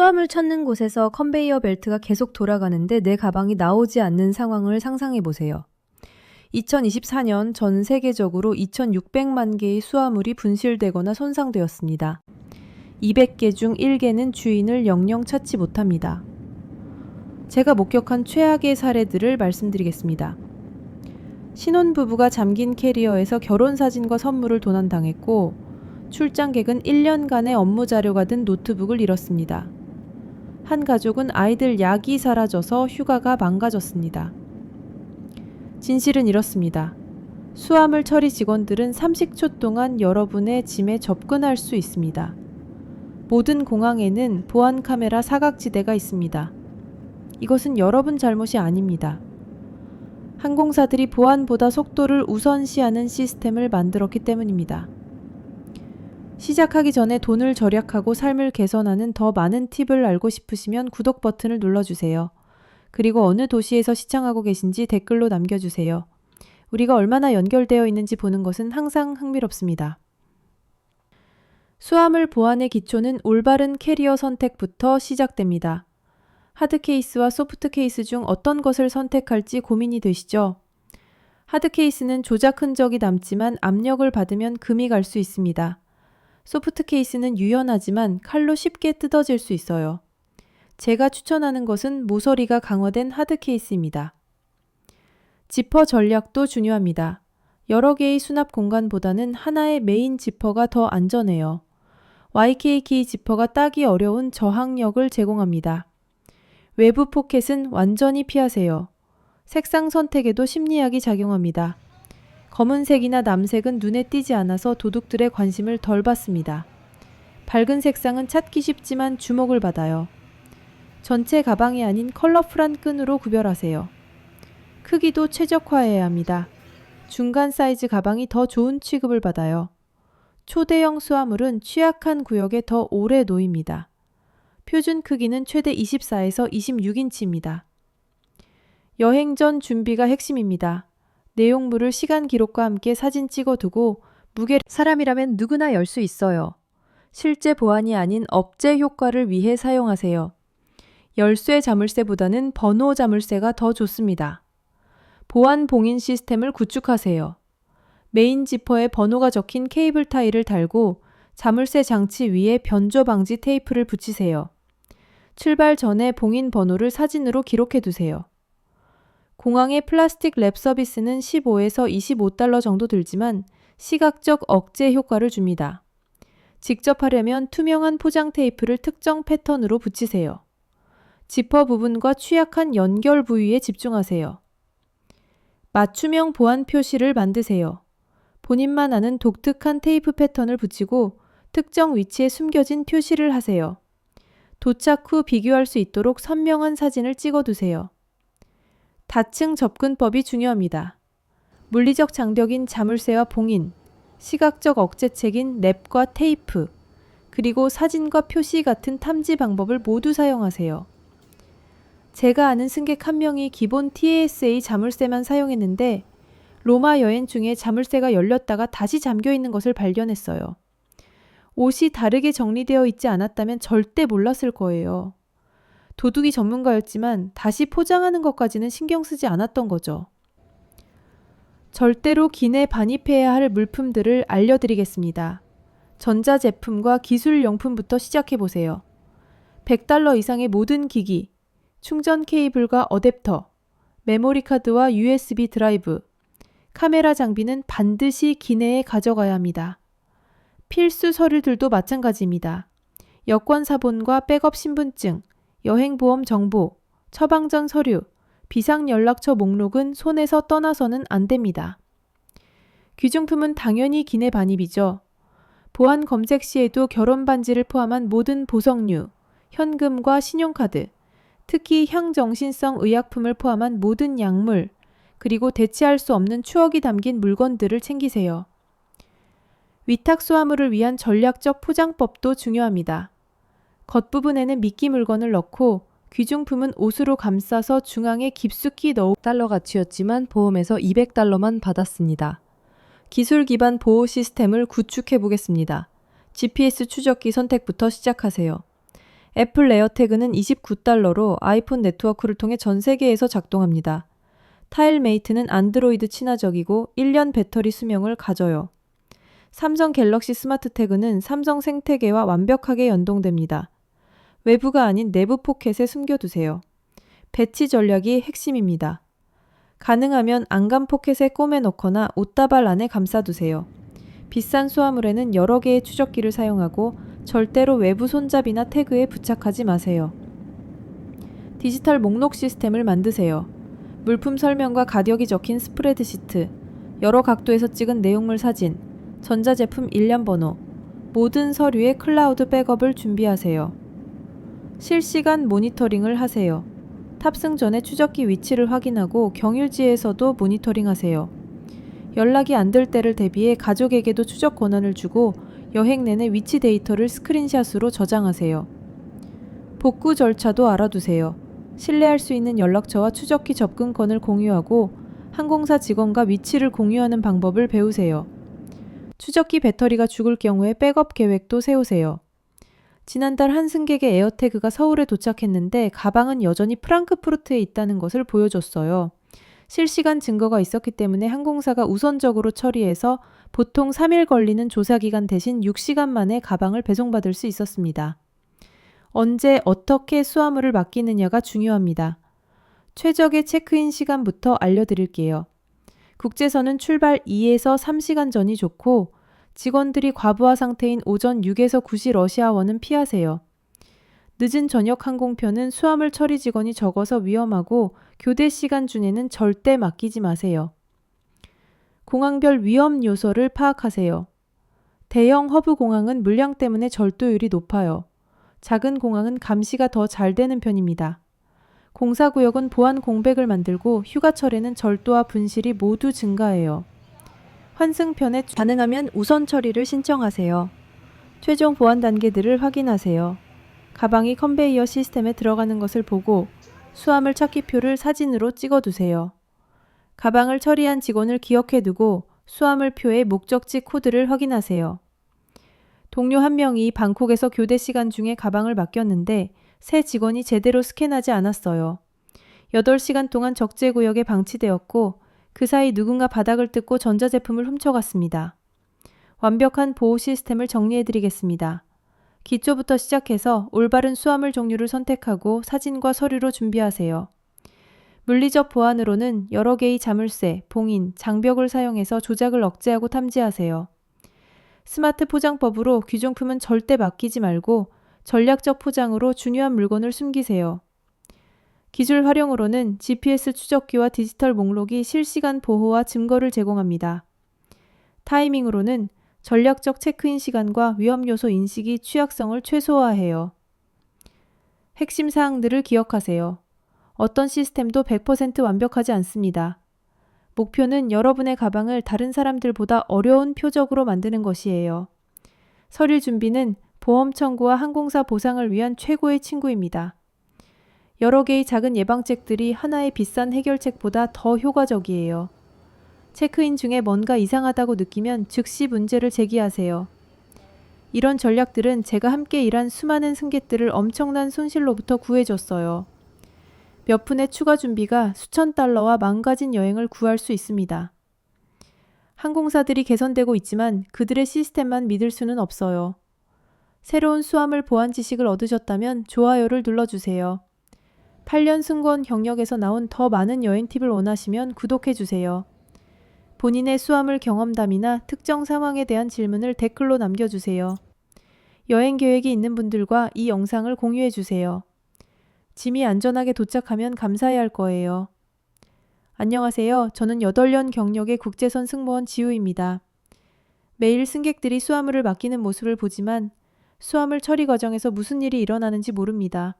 수화물 찾는 곳에서 컨베이어 벨트가 계속 돌아가는데 내 가방이 나오지 않는 상황을 상상해 보세요. 2024년 전 세계적으로 2,600만 개의 수화물이 분실되거나 손상되었습니다. 200개 중 1개는 주인을 영영 찾지 못합니다. 제가 목격한 최악의 사례들을 말씀드리겠습니다. 신혼부부가 잠긴 캐리어에서 결혼사진과 선물을 도난당했고 출장객은 1년간의 업무 자료가 든 노트북을 잃었습니다. 한 가족은 아이들 약이 사라져서 휴가가 망가졌습니다. 진실은 이렇습니다. 수화물 처리 직원들은 30초 동안 여러분의 짐에 접근할 수 있습니다. 모든 공항에는 보안 카메라 사각지대가 있습니다. 이것은 여러분 잘못이 아닙니다. 항공사들이 보안보다 속도를 우선시하는 시스템을 만들었기 때문입니다. 시작하기 전에 돈을 절약하고 삶을 개선하는 더 많은 팁을 알고 싶으시면 구독 버튼을 눌러주세요. 그리고 어느 도시에서 시청하고 계신지 댓글로 남겨주세요. 우리가 얼마나 연결되어 있는지 보는 것은 항상 흥미롭습니다. 수화물 보안의 기초는 올바른 캐리어 선택부터 시작됩니다. 하드 케이스와 소프트 케이스 중 어떤 것을 선택할지 고민이 되시죠? 하드 케이스는 조작 흔적이 남지만 압력을 받으면 금이 갈 수 있습니다. 소프트 케이스는 유연하지만 칼로 쉽게 뜯어질 수 있어요. 제가 추천하는 것은 모서리가 강화된 하드 케이스입니다. 지퍼 전략도 중요합니다. 여러 개의 수납 공간보다는 하나의 메인 지퍼가 더 안전해요. YKK 지퍼가 따기 어려운 저항력을 제공합니다. 외부 포켓은 완전히 피하세요. 색상 선택에도 심리학이 작용합니다. 검은색이나 남색은 눈에 띄지 않아서 도둑들의 관심을 덜 받습니다. 밝은 색상은 찾기 쉽지만 주목을 받아요. 전체 가방이 아닌 컬러풀한 끈으로 구별하세요. 크기도 최적화해야 합니다. 중간 사이즈 가방이 더 좋은 취급을 받아요. 초대형 수화물은 취약한 구역에 더 오래 놓입니다. 표준 크기는 최대 24에서 26인치입니다. 여행 전 준비가 핵심입니다. 내용물을 시간 기록과 함께 사진 찍어두고 무게 사람이라면 누구나 열 수 있어요. 실제 보안이 아닌 업체 효과를 위해 사용하세요. 열쇠 자물쇠보다는 번호 자물쇠가 더 좋습니다. 보안 봉인 시스템을 구축하세요. 메인 지퍼에 번호가 적힌 케이블 타이를 달고 자물쇠 장치 위에 변조 방지 테이프를 붙이세요. 출발 전에 봉인 번호를 사진으로 기록해 두세요. 공항의 플라스틱 랩 서비스는 15에서 25달러 정도 들지만 시각적 억제 효과를 줍니다. 직접 하려면 투명한 포장 테이프를 특정 패턴으로 붙이세요. 지퍼 부분과 취약한 연결 부위에 집중하세요. 맞춤형 보안 표시를 만드세요. 본인만 아는 독특한 테이프 패턴을 붙이고 특정 위치에 숨겨진 표시를 하세요. 도착 후 비교할 수 있도록 선명한 사진을 찍어두세요. 다층 접근법이 중요합니다. 물리적 장벽인 자물쇠와 봉인, 시각적 억제책인 랩과 테이프, 그리고 사진과 표시 같은 탐지 방법을 모두 사용하세요. 제가 아는 승객 한 명이 기본 TSA 자물쇠만 사용했는데 로마 여행 중에 자물쇠가 열렸다가 다시 잠겨 있는 것을 발견했어요. 옷이 다르게 정리되어 있지 않았다면 절대 몰랐을 거예요. 도둑이 전문가였지만 다시 포장하는 것까지는 신경 쓰지 않았던 거죠. 절대로 기내 반입해야 할 물품들을 알려드리겠습니다. 전자제품과 기술용품부터 시작해보세요. 100달러 이상의 모든 기기, 충전 케이블과 어댑터, 메모리 카드와 USB 드라이브, 카메라 장비는 반드시 기내에 가져가야 합니다. 필수 서류들도 마찬가지입니다. 여권 사본과 백업 신분증, 여행보험 정보, 처방전 서류, 비상연락처 목록은 손에서 떠나서는 안 됩니다. 귀중품은 당연히 기내 반입이죠. 보안 검색 시에도 결혼 반지를 포함한 모든 보석류, 현금과 신용카드, 특히 향정신성 의약품을 포함한 모든 약물, 그리고 대체할 수 없는 추억이 담긴 물건들을 챙기세요. 위탁 수화물을 위한 전략적 포장법도 중요합니다. 겉부분에는 미끼 물건을 넣고 귀중품은 옷으로 감싸서 중앙에 깊숙이 넣어 달러 가치였지만 보험에서 200달러만 받았습니다. 기술 기반 보호 시스템을 구축해 보겠습니다. GPS 추적기 선택부터 시작하세요. 애플 에어태그는 $29로 아이폰 네트워크를 통해 전 세계에서 작동합니다. 타일메이트는 안드로이드 친화적이고 1년 배터리 수명을 가져요. 삼성 갤럭시 스마트 태그는 삼성 생태계와 완벽하게 연동됩니다. 외부가 아닌 내부 포켓에 숨겨두세요. 배치 전략이 핵심입니다. 가능하면 안감 포켓에 꼬매 넣거나 옷다발 안에 감싸두세요. 비싼 수화물에는 여러 개의 추적기를 사용하고 절대로 외부 손잡이나 태그에 부착하지 마세요. 디지털 목록 시스템을 만드세요. 물품 설명과 가격이 적힌 스프레드 시트, 여러 각도에서 찍은 내용물 사진, 전자제품 일련 번호, 모든 서류의 클라우드 백업을 준비하세요. 실시간 모니터링을 하세요. 탑승 전에 추적기 위치를 확인하고 경유지에서도 모니터링하세요. 연락이 안 될 때를 대비해 가족에게도 추적 권한을 주고 여행 내내 위치 데이터를 스크린샷으로 저장하세요. 복구 절차도 알아두세요. 신뢰할 수 있는 연락처와 추적기 접근권을 공유하고 항공사 직원과 위치를 공유하는 방법을 배우세요. 추적기 배터리가 죽을 경우에 백업 계획도 세우세요. 지난달 한 승객의 에어태그가 서울에 도착했는데 가방은 여전히 프랑크푸르트에 있다는 것을 보여줬어요. 실시간 증거가 있었기 때문에 항공사가 우선적으로 처리해서 보통 3일 걸리는 조사기간 대신 6시간 만에 가방을 배송받을 수 있었습니다. 언제 어떻게 수화물을 맡기느냐가 중요합니다. 최적의 체크인 시간부터 알려드릴게요. 국제선은 출발 2에서 3시간 전이 좋고 직원들이 과부하 상태인 오전 6에서 9시 러시아원은 피하세요. 늦은 저녁 항공편은 수화물 처리 직원이 적어서 위험하고 교대 시간 중에는 절대 맡기지 마세요. 공항별 위험 요소를 파악하세요. 대형 허브 공항은 물량 때문에 절도율이 높아요. 작은 공항은 감시가 더 잘 되는 편입니다. 공사구역은 보안 공백을 만들고 휴가철에는 절도와 분실이 모두 증가해요. 환승편에 가능하면 우선 처리를 신청하세요. 최종 보안 단계들을 확인하세요. 가방이 컨베이어 시스템에 들어가는 것을 보고 수화물 찾기표를 사진으로 찍어두세요. 가방을 처리한 직원을 기억해두고 수화물표의 목적지 코드를 확인하세요. 동료 한 명이 방콕에서 교대 시간 중에 가방을 맡겼는데 새 직원이 제대로 스캔하지 않았어요. 8시간 동안 적재구역에 방치되었고 그 사이 누군가 바닥을 뜯고 전자제품을 훔쳐갔습니다. 완벽한 보호 시스템을 정리해드리겠습니다. 기초부터 시작해서 올바른 수화물 종류를 선택하고 사진과 서류로 준비하세요. 물리적 보안으로는 여러 개의 자물쇠, 봉인, 장벽을 사용해서 조작을 억제하고 탐지하세요. 스마트 포장법으로 귀중품은 절대 맡기지 말고 전략적 포장으로 중요한 물건을 숨기세요. 기술 활용으로는 GPS 추적기와 디지털 목록이 실시간 보호와 증거를 제공합니다. 타이밍으로는 전략적 체크인 시간과 위험 요소 인식이 취약성을 최소화해요. 핵심 사항들을 기억하세요. 어떤 시스템도 100% 완벽하지 않습니다. 목표는 여러분의 가방을 다른 사람들보다 어려운 표적으로 만드는 것이에요. 서류 준비는 보험 청구와 항공사 보상을 위한 최고의 친구입니다. 여러 개의 작은 예방책들이 하나의 비싼 해결책보다 더 효과적이에요. 체크인 중에 뭔가 이상하다고 느끼면 즉시 문제를 제기하세요. 이런 전략들은 제가 함께 일한 수많은 승객들을 엄청난 손실로부터 구해줬어요. 몇 푼의 추가 준비가 수천 달러와 망가진 여행을 구할 수 있습니다. 항공사들이 개선되고 있지만 그들의 시스템만 믿을 수는 없어요. 새로운 수화물 보안 지식을 얻으셨다면 좋아요를 눌러주세요. 8년 승무원 경력에서 나온 더 많은 여행 팁을 원하시면 구독해주세요. 본인의 수화물 경험담이나 특정 상황에 대한 질문을 댓글로 남겨주세요. 여행 계획이 있는 분들과 이 영상을 공유해주세요. 짐이 안전하게 도착하면 감사해야 할 거예요. 안녕하세요. 저는 8년 경력의 국제선 승무원 지우입니다. 매일 승객들이 수화물을 맡기는 모습을 보지만 수화물 처리 과정에서 무슨 일이 일어나는지 모릅니다.